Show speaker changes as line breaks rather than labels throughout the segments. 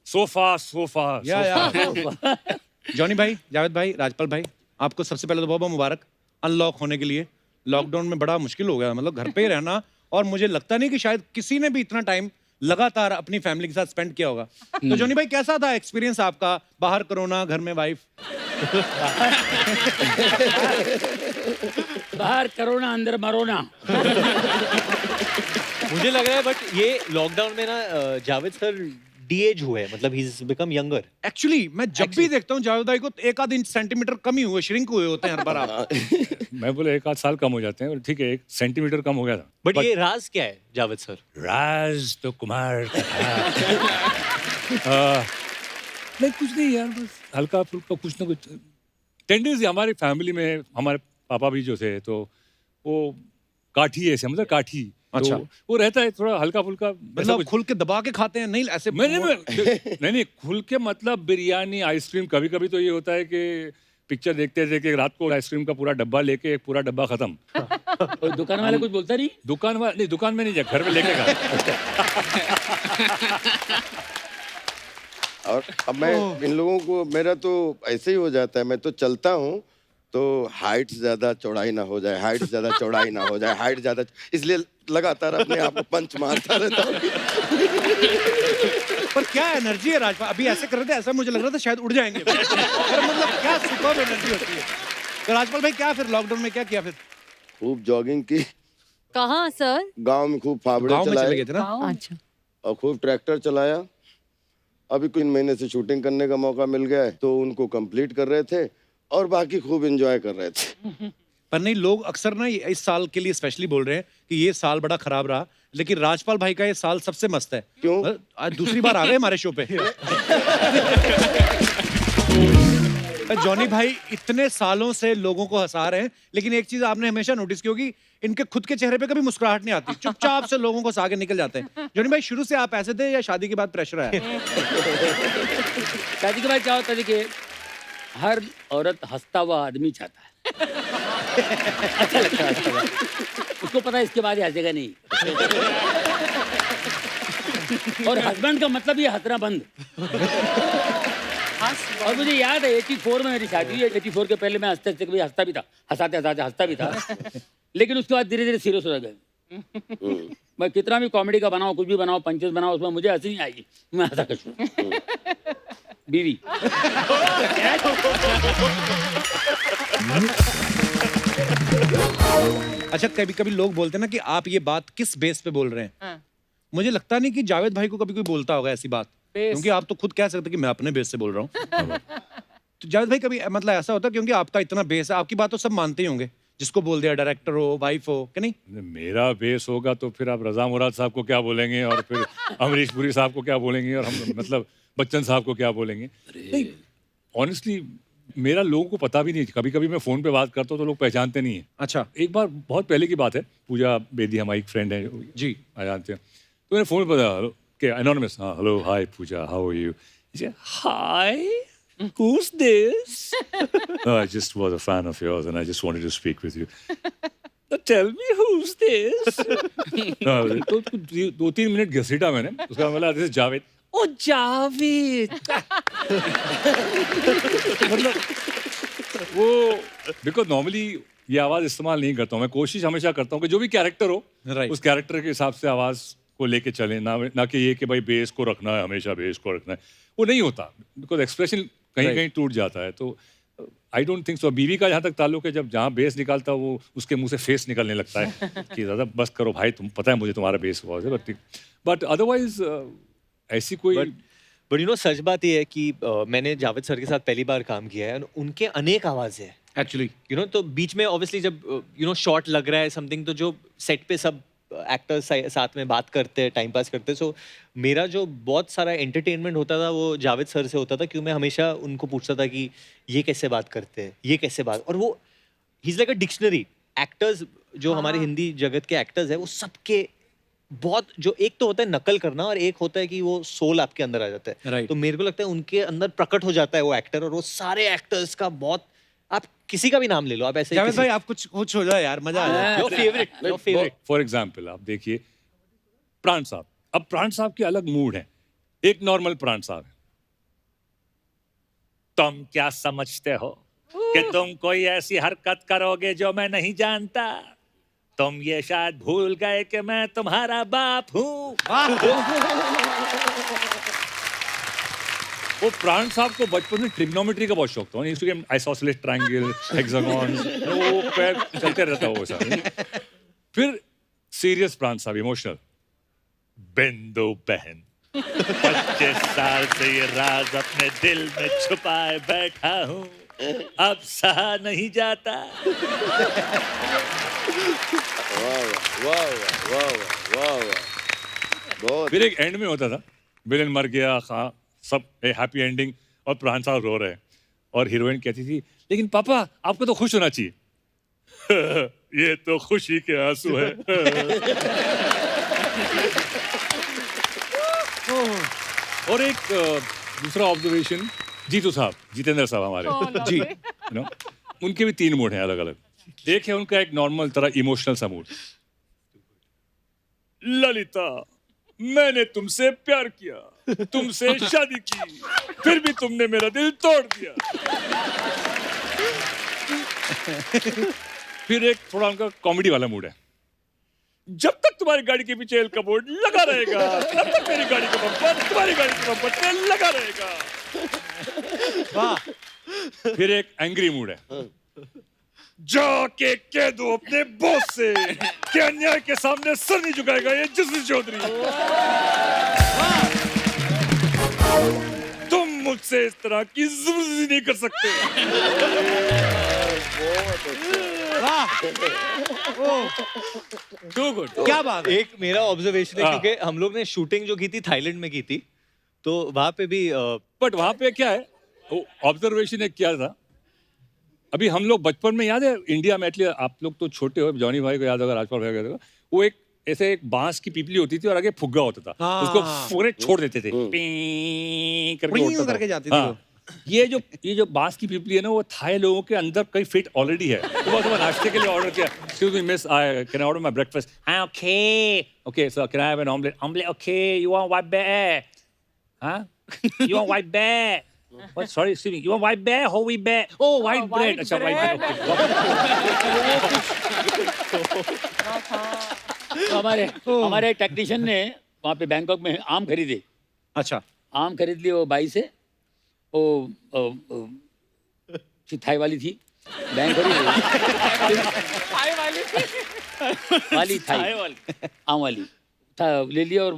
Sofa
या Johnny भाई, जावेद भाई, राजपाल भाई, आपको सबसे पहले तो बहुत बहुत मुबारक अनलॉक होने के लिए। लॉकडाउन में बड़ा मुश्किल हो गया, मतलब घर पे ही रहना, और मुझे लगता नहीं कि शायद किसी ने भी इतना टाइम लगातार अपनी फैमिली के साथ स्पेंड किया होगा। तो जॉनी भाई, कैसा था एक्सपीरियंस आपका? बाहर कोरोना, घर में वाइफ।
बाहर करोना, अंदर मरोना।
मुझे लग रहा है बट ये लॉकडाउन में ना जावेद सर डी-एज हुए हैं, मतलब he is become younger.
Actually मैं जब भी देखता हूँ जावेद भाई को, तो एक आध इंच सेंटीमीटर कम ही हुए, श्रिंक हुए होते हैं हर बार आप।
मैं बोले 1 आध साल कम हो जाते हैं, और ठीक है 1 सेंटीमीटर कम हो गया था।
बट ये राज क्या है जावेद सर?
राज तो कुमार का था। नहीं कुछ नहीं यार, बस हल्का फुल्का कुछ ना कुछ टेंडेंसी हमारी फैमिली में। हमारे पापा भी जो थे तो वो काठी ऐसे, मतलब काठी।
अच्छा।
तो वो रहता है थोड़ा हल्का फुल्का,
मतलब खुल के दबा के खाते हैं? नहीं ऐसे
नहीं खुल के, मतलब बिरयानी, आइसक्रीम। कभी कभी तो ये होता है कि पिक्चर देखते थे कि रात को आइसक्रीम का पूरा डब्बा लेके, एक पूरा डब्बा खत्म।
और दुकान वाले कुछ बोलता नहीं?
दुकान वाले नहीं, दुकान में नहीं, घर में लेके गया।
और अब मैं इन लोगों को, मेरा तो ऐसे ही हो जाता है, मैं तो चलता हूँ तो हाइट ज्यादा चौड़ाई ना हो जाए, हाइट ज्यादा चौड़ाई ना हो जाए, हाइट ज्यादा, इसलिए लगातार अपने आप को पंच मारता रहता हूँ।
पर क्या एनर्जी है राजपाल, अभी ऐसे कर रहे थे, ऐसा मुझे लग रहा था शायद उड़ जाएंगे। पर मतलब क्या सुपर्ब एनर्जी होती है। तो राजपाल भाई, क्या फिर लॉकडाउन में क्या किया फिर?
खूब जॉगिंग की,
कहाँ सर?
गांव में खूब फावड़े
गांव में चले
चलाए
गए थे ना?
अच्छा।
और खूब ट्रैक्टर चलाया। अभी कुछ महीने से शूटिंग करने का मौका मिल गया है, तो उनको कंप्लीट कर रहे थे और बाकी खूब एंजॉय कर रहे थे।
पर नहीं, लोग अक्सर ना इस साल के लिए स्पेशली बोल रहे हैं कि ये साल बड़ा खराब रहा, लेकिन राजपाल भाई का ये साल सबसे मस्त है।
क्यों?
आज दूसरी बार आ गए हमारे शो पे। जॉनी भाई इतने सालों से लोगों को हंसा रहे हैं, लेकिन एक चीज आपने हमेशा नोटिस की होगी, इनके खुद के चेहरे पे कभी मुस्कुराहट नहीं आती, चुपचाप से लोगों को हंसा के निकल जाते हैं। जॉनी भाई, शुरू से आप ऐसे थे या शादी के बाद प्रेशर आया?
शादी के बाद क्या होता है कि हर औरत हंसता हुआ आदमी चाहता है। अच्छा लगता है हंसता हुआ। उसको पता है इसके बाद हंसेगा नहीं। और हस्बैंड का मतलब ये हंसना बंद। और मुझे याद है 84 में मेरी शादी हुई है। 84 के पहले मैं हंसते हंसते कभी हंसता भी था, हंसाते हंसाते हंसता भी था, लेकिन उसके बाद धीरे धीरे सीरियस हो गए। मैं कितना भी कॉमेडी का बनाऊं, कुछ भी बनाऊं, पंचेस बनाऊं, उसमें मुझे हंसी नहीं आएगी, मैं हंसा कर छूं। बीवी।
अच्छा, कभी कभी लोग बोलते हैं ना कि आप ये बात किस बेस पे बोल रहे हैं।
हाँ।
मुझे लगता नहीं कि जावेद भाई को कभी कोई बोलता होगा ऐसी बात, क्योंकि आप तो खुद कह सकते कि मैं अपने बेस से बोल रहा हूँ। तो जावेद भाई, कभी मतलब ऐसा होता है, क्योंकि आपका इतना बेस है, आपकी बात तो सब मानते ही होंगे, जिसको बोल दिया, डायरेक्टर हो, वाइफ हो, कि नहीं?
मेरा बेस होगा तो फिर आप रजा मुराद साहब को क्या बोलेंगे, और फिर अमरीश पुरी साहब को क्या बोलेंगे, और हम मतलब बच्चन साहब को क्या बोलेंगे। नहीं, ऑनेस्टली मेरा लोगों को पता भी नहीं। कभी कभी मैं फोन पे बात करता हूँ तो लोग पहचानते नहीं है।
अच्छा।
एक बार बहुत पहले की बात है, पूजा बेदी हमारी एक फ्रेंड है
जी,
जानते हैं, तो मैंने फोन पर कि एनोनिमस, हाँ hello hi Pooja, how are you? Hi, who's this? No, I just was a fan of yours and I just wanted to speak with you. Tell me who's this? तो 2-3 minute घसीटा मैंने, उसका बोला this is Javed. ओ जावेद। मतलब वो, because normally ये आवाज इस्तेमाल नहीं करता हूँ मैं। कोशिश हमेशा करता हूँ कि जो भी कैरेक्टर हो, उस कैरेक्टर के हिसाब से आवाज को लेके चले, ना कि ये कि भाई बेस को रखना है, हमेशा बेस को रखना है। वो नहीं होता, बिकॉज एक्सप्रेशन कहीं कहीं टूट जाता है। तो आई डोंट थिंक सो। बीवी का जहाँ तक ताल्लुक है, जब जहाँ बेस निकालता है वो उसके मुंह से फेस निकलने लगता है कि दादा बस करो भाई, तुम पता है मुझे तुम्हारा बेस बहुत है। बट अदरवाइज ऐसी कोई
बट यू नो, सच बात ये है कि मैंने जावेद सर के साथ पहली बार काम किया है, उनके अनेक आवाज़ है
एक्चुअली,
यू नो। तो बीच में ऑब्वियसली जब यू नो शॉट लग रहा है समथिंग, तो जो सेट पे सब एक्टर्स साथ में बात करते हैं, टाइम पास करते हैं। सो मेरा जो बहुत सारा एंटरटेनमेंट होता था वो जावेद सर से होता था, क्योंकि मैं हमेशा उनको पूछता था कि ये कैसे बात करते हैं, ये कैसे बात, और वो he is like a dictionary. Actors जो हमारे हिंदी जगत के एक्टर्स हैं, वो सबके बहुत, जो एक तो होता है नकल करना और एक होता है कि वो सोल आपके अंदर आ जाता है।
Right.
तो मेरे को लगता है उनके अंदर प्रकट हो जाता है वो एक्टर, और वो सारे एक्टर्स का बहुत, आप किसी का भी नाम ले लो, आप ऐसे
जावेद भाई आप कुछ हो जाए यार, मजा आ जाए।
Your favourite.
फॉर एग्जाम्पल आप देखिए प्राण साहब। अब प्राण साहब के अलग मूड है। एक नॉर्मल प्राण साहब है, तुम क्या समझते हो कि तुम कोई ऐसी हरकत करोगे जो मैं नहीं जानता? तुम ये शायद भूल गए कि मैं तुम्हारा बाप हूँ। वो प्राण साहब को बचपन में ट्रिग्नोमेट्री का बहुत शौक था। आइसोसेलेस ट्रायंगल, हेक्सागन, वो पैर चलते रहता वो सब। फिर सीरियस प्राण साहब, इमोशनल। बिंदु बहन, 25 साल से ये राज अपने दिल में छुपाए बैठा हूँ, अब सहा नहीं जाता।
बहुत
फिर एक एंड में होता था, विलेन मर गया, सब हैप्पी एंडिंग, और प्राण साहब रो रहे हैं, और हीरोइन कहती थी लेकिन पापा आपको तो खुश होना चाहिए। ये तो खुशी के आंसू है। और एक दूसरा ऑब्जर्वेशन, जीतू साहब, जितेंद्र साहब हमारे जी, यू नो, उनके भी 3 मूड हैं अलग अलग। एक है उनका एक नॉर्मल तरह इमोशनल सा मूड। ललिता, मैंने तुमसे प्यार किया, तुमसे शादी की, फिर भी तुमने मेरा दिल तोड़ दिया। फिर एक थोड़ा उनका कॉमेडी वाला मूड है। जब तक तुम्हारी गाड़ी के पीछे एल कबोर्ड लगा रहेगा, तब तक मेरी गाड़ी का बम्पर तुम्हारी गाड़ी के बम्पर पे लगा रहेगा। वाह। फिर एक एंग्री मूड है। जाके कह दो अपने बॉस से कि अन्याय के सामने सर नहीं झुकाएगा ये जस्टिस चौधरी। तुम मुझसे इस तरह की जबरदस्ती नहीं कर सकते। Too good.
क्या बात है।
एक मेरा ऑब्जर्वेशन है,
हाँ।
क्योंकि हम लोग ने शूटिंग जो की थी थाईलैंड में की थी, तो वहां पे भी
बट वहां पे क्या है, ऑब्जर्वेशन एक क्या था, अभी हम लोग बचपन में याद है इंडिया में, एटलीस्ट आप लोग तो छोटे हो, जॉनी भाई को याद होगा, राजपाल भाई को याद होगा, वो एक ऐसे एक बांस की पीपली होती थी और आगे फुग्गा होता था,
हाँ।
उसको पूरे छोड़ देते थे, पीं करके
प्रीं
उड़ता था।
करके जाती थी
हाँ।
वो।
ये जो बांस की पीपली है ना, वो थाई लोगों के अंदर कई फिट ऑलरेडी है। तो सुबह नाश्ते के लिए ऑर्डर किया, excuse me miss, can I order my breakfast? हाँ, okay okay sir, can I have an omelette? Omelette, okay, you want white bear? हाँ, you want white bear? What? Sorry, excuse me. You want white bear, whole wheat bear? Oh, white bread. अच्छा, white bread. Okay.
तो हमारे technician ने वहाँ पे Bangkok में आम खरीदे,
अच्छा,
आम खरीद लिए वो बाई से, वो थाई वाली थी, बैंक वाली थाई आम वाली था, ले लिया और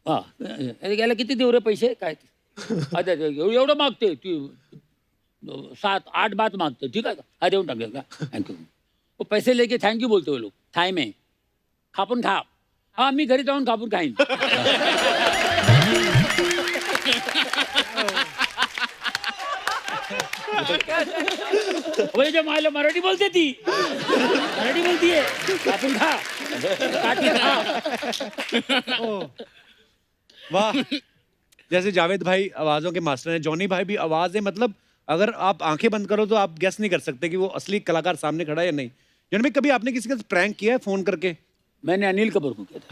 हाँ, गेला किती देऊ रे पैसे? काय आता एवढं मागते, 7-8 बात मागते, ठीक आहे का? हा, देऊन टाकले का? थँक्यू. वो पैसे लेके थँक्यू बोलते वो लोग थाई में. खापून खा. हा, मी घरी जाऊन खापून खाईन. वही जो मायला मराठी बोलते ती, मराठी बोलतीये, कापून खा, काट के खा.
वाह। जैसे जावेद भाई आवाजों के मास्टर हैं, जॉनी भाई भी आवाज है, मतलब अगर आप आंखें बंद करो तो आप गेस नहीं कर सकते कि वो असली कलाकार सामने खड़ा है या नहीं। जॉनी भाई, कभी आपने किसी का प्रैंक किया है फोन करके?
मैंने अनिल कपूर को किया था.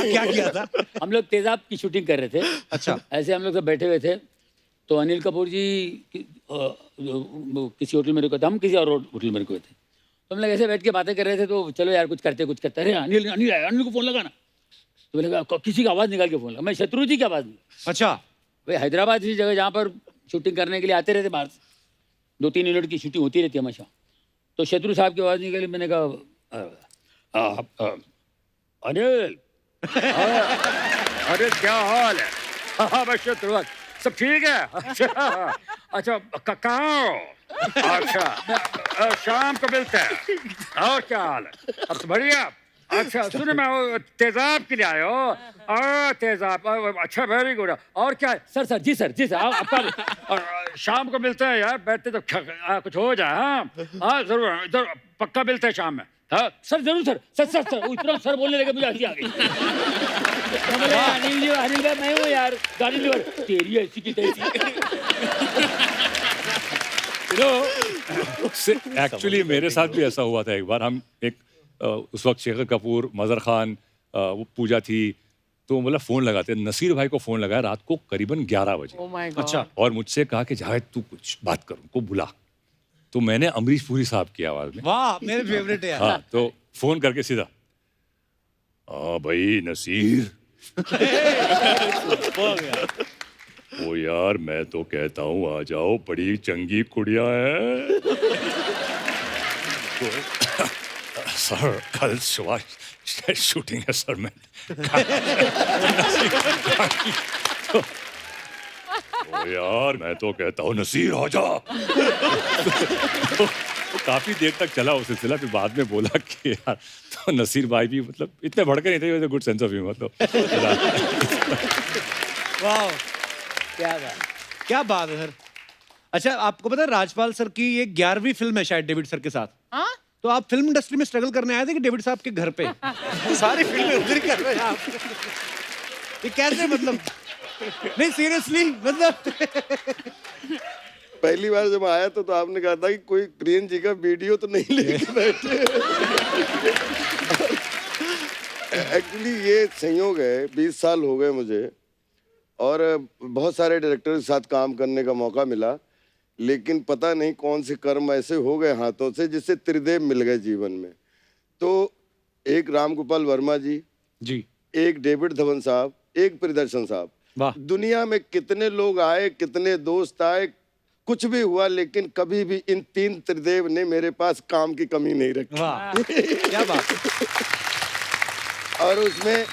क्या किया था?
हम लोग तेजाब की शूटिंग कर रहे थे.
अच्छा।
ऐसे हम लोग सब बैठे हुए थे, तो अनिल कपूर जी किसी होटल में रुके थे, हम किसी और होटल में रुके थे, तो हम लोग ऐसे बैठ के बातें कर रहे थे, तो चलो यार कुछ करते अरे अनिल अनिल आया, अनिल को फोन लगाना. तो मैंने कहा किसी का आवाज़ निकाल के फोन लगा. मैं शत्रु जी की आवाज़ में.
अच्छा।
भाई हैदराबाद की जगह जहाँ पर शूटिंग करने के लिए आते रहते बाहर से, 2-3 मिनट की शूटिंग होती रहती है हमेशा, तो शत्रु साहब की आवाज़ निकाली. मैंने कहा अनिल, अरे क्या हाल है? हाँ भाई शत्रु, सब ठीक है? अच्छा अच्छा, कहाँ हो? अच्छा, शाम को मिलते हैं. और क्या हाल है? अब तो बढ़िया. अच्छा सुनो, मैं वो तेजाब के लिए आया हो. तेजाब, अच्छा वेरी गुड. और क्या? सर जी सर आपका शाम को मिलते हैं यार, बैठते तो कुछ हो जाए. हाँ जरूर, जरूर पक्का मिलते हैं शाम में. हाँ सर जरूर सर. वो इतना सर बोलने लगे, मुझे हंसी आ गई. अनिल भाई मैं हूँ यार, गाड़ी लीवर तेरी ऐसी की तैसी.
एक्चुअली मेरे साथ भी ऐसा हुआ था एक बार. हम एक उस वक्त शेखर कपूर, मजहर खान, वो पूजा थी, तो बोला फोन लगाते, नसीर भाई को फोन लगाया रात को करीबन 11 बजे।
Oh my God.
अच्छा
और मुझसे कहा कि जावेद तू कुछ बात कर, उनको बुला। तो मैंने अमरीश पुरी साहब की आवाज में,
वाह मेरे फेवरेट है यार।
हाँ, तो फोन करके सीधा, हाँ भाई नसीर। ओ यार मैं तो कहता हूँ आ जाओ, बड़ी चंगी कुड़िया है। सर कल सुबह शूटिंग है सर, मैं ओ यार मैं तो कहता हूँ नसीर आ जा। तो काफी देर तक चला वो सिलसिला, फिर बाद में बोला कि यार, तो नसीर भाई भी मतलब इतने भड़के नहीं थे, गुड सेंस ऑफ ह्यूमर। तो
वाह
क्या बात।
क्या बात है सर। अच्छा आपको पता है राजपाल सर की ये 11वीं फिल्म है शायद डेविड सर के साथ।
हाँ?
तो आप फिल्म इंडस्ट्री में स्ट्रगल करने आए थे कि डेविड साहब के घर पे? सारी फिल्में उधर ही कर रहे हैं आप। ये कैसे मतलब? नहीं सीरियसली मतलब।
पहली बार जब आया तो आपने कहा था कि कोई प्रियन जी का वीडियो तो नहीं लेके बैठे। एक्चुअली ये संयोग है, 20 साल हो गए मुझे और बहुत सारे डायरेक्टर के साथ काम करने का मौका मिला, लेकिन पता नहीं कौन से कर्म ऐसे हो गए हाथों से जिससे त्रिदेव मिल गए जीवन में। तो एक राम गोपाल वर्मा जी, एक डेविड धवन साहब, एक प्रियदर्शन साहब।
वाह।
दुनिया में कितने लोग आए, कितने दोस्त आए, कुछ भी हुआ, लेकिन कभी भी इन 3 त्रिदेव ने मेरे पास काम की कमी नहीं रखी।
वाह क्या बात।
और उसमें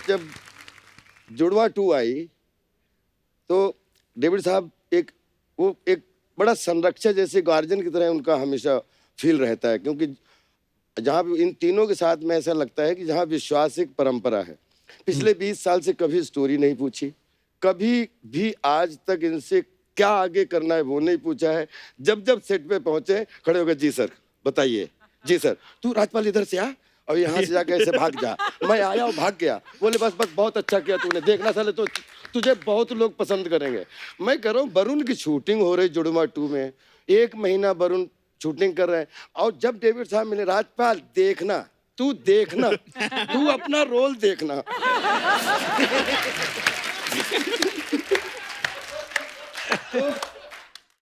जब जुड़वा 2 आई तो डेविड साहब एक बड़ा संरक्षक जैसे गार्जियन की तरह उनका हमेशा फील रहता है, क्योंकि जहाँ भी इन तीनों के साथ में ऐसा लगता है कि जहाँ विश्वास एक परंपरा है। पिछले 20 साल से कभी स्टोरी नहीं पूछी, कभी भी आज तक इनसे क्या आगे करना है वो नहीं पूछा है। जब जब सेट पे पहुंचे खड़े हो गए, जी सर बताइए, जी सर तू राजपाल इधर से आ और यहाँ से जाके ऐसे भाग जा। मैं आया और भाग गया। बोले बस बस बहुत अच्छा किया तूने, देखना साले तो तुझे बहुत लोग पसंद करेंगे। मैं कह रहा हूँ वरुण की शूटिंग हो रही जुड़वा 2 में, 1 महीना वरुण शूटिंग कर रहे हैं और जब डेविड साहब मिले, राजपाल देखना, तू देखना, तू अपना रोल देखना। तो